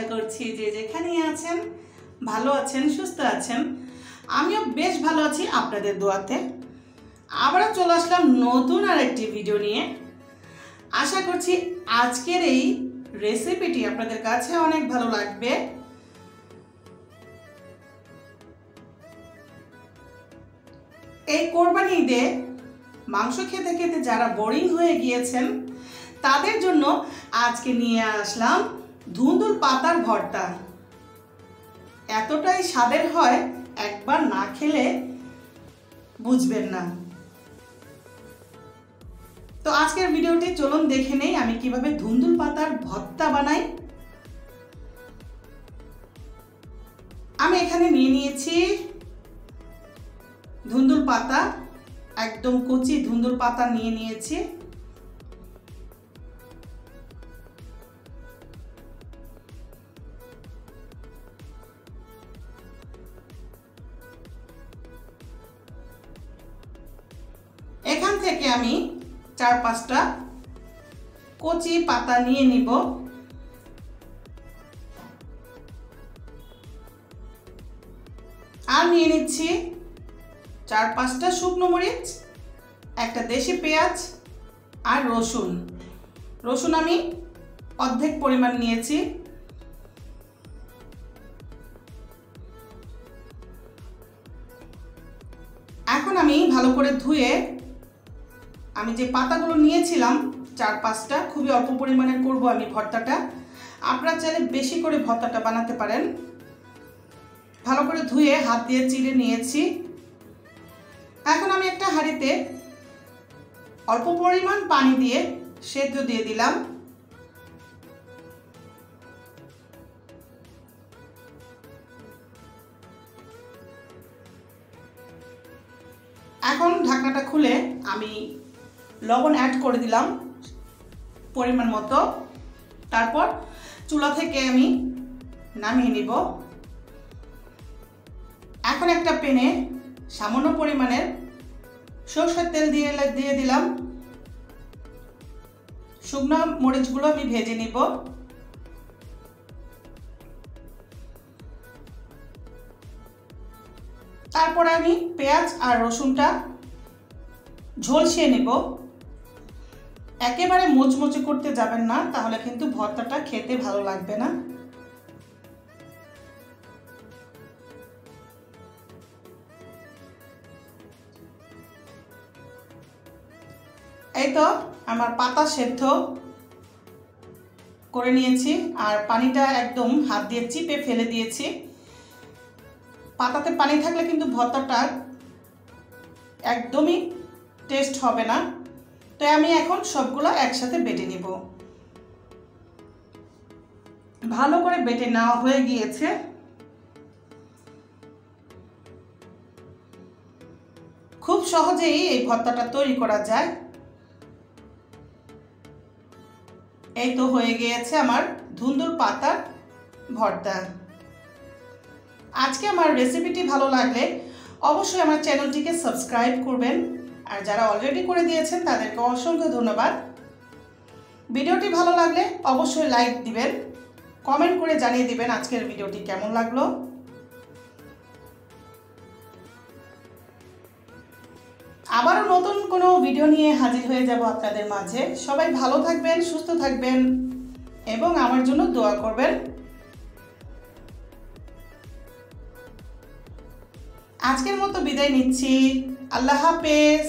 আশা করছি যে যেখানেই আছেন ভালো আছেন, সুস্থ আছেন। আমিও বেশ ভালো আছি আপনাদের দোয়াতে। আবারও চলে আসলাম নতুন আরেকটি ভিডিও নিয়ে। আশা করছি আজকের এই রেসিপিটি আপনাদের কাছে অনেক ভালো লাগবে। এই কোরবানি ঈদে মাংস খেতে খেতে যারা বোরিং হয়ে গিয়েছেন তাদের জন্য আজকে নিয়ে আসলাম ধুন্দুল পাতার ভর্তা। এতটাই স্বাদের হয়, একবার না খেলে বুঝবেন না। তো আজকের ভিডিওটি চলুন দেখে নেই আমি কিভাবে ধুন্দুল পাতার ভর্তা বানাই। আমি এখানে নিয়ে নিয়েছি ধুন্দুল পাতা, একদম কচি ধুন্দুল পাতা নিয়ে নিয়েছি। এখান থেকে আমি 4-5টা কচি পাতা নিয়ে নিব। আর নিয়ে নিচ্ছি 4-5টা শুকনো মরিচ, একটা দেশি পেঁয়াজ আর রসুন আমি অর্ধেক পরিমাণ নিয়েছি। এখন আমি ভালো করে ধুয়ে আমি যে পাতাগুলো নিয়েছিলাম 4-5টা, খুবই অল্প পরিমাণের করব আমি ভর্তাটা। আপনারা চাইলে বেশি করে ভর্তাটা বানাতে পারেন। ভালো করে ধুয়ে হাত দিয়ে চিড়ে নিয়েছি। এখন আমি একটা হাঁড়িতে অল্প পরিমাণ পানি দিয়ে সেদ্ধ দিয়ে দিলাম। এখন ঢাকনাটা খুলে আমি লবণ অ্যাড করে দিলাম পরিমাণ মতো। তারপর চুলা থেকে আমি নামিয়ে নিব। এখন একটা প্যানে সামান্য পরিমাণের সরষের তেল দিয়ে দিলাম। শুকনো মরিচগুলো আমি ভেজে নিব। তারপর আমি পেঁয়াজ আর রসুনটা ঝলসিয়ে নেব। একেবারে মুচমুচে করতে যাবেন না, তাহলে কিন্তু ভর্তাটা খেতে ভালো লাগবে না। এই তো আমার পাতা সেদ্ধ করে নিয়েছি আর পানিটা একদম হাত দিয়ে চিপে ফেলে দিয়েছি। পাতাতে পানি থাকলে কিন্তু ভর্তাটা একদমই টেস্ট হবে না। তো আমি এখন সবগুলো একসাথে বেটে নিব। ভালো করে বেটে নেওয়া হয়ে গিয়েছে। খুব সহজেই এই ভর্তাটা তৈরি করা যায়। এই তো হয়ে গিয়েছে আমার ধুন্দুল পাতার ভর্তা। আজকে আমার রেসিপিটি ভালো লাগলে অবশ্যই আমার চ্যানেলটিকে সাবস্ক্রাইব করবেন। আর যারা অলরেডি করে দিয়েছেন তাদেরকে অসংখ্য ধন্যবাদ। ভিডিওটি ভালো লাগলে অবশ্যই লাইক দিবেন, কমেন্ট করে জানিয়ে দিবেন আজকের ভিডিওটি কেমন লাগলো। আবারও নতুন কোনো ভিডিও নিয়ে হাজির হয়ে যাব আপনাদের মাঝে। সবাই ভালো থাকবেন, সুস্থ থাকবেন এবং আমার জন্য দোয়া করবেন। আজকের মতো বিদায় নিচ্ছি। আল্লাহ হাফেজ।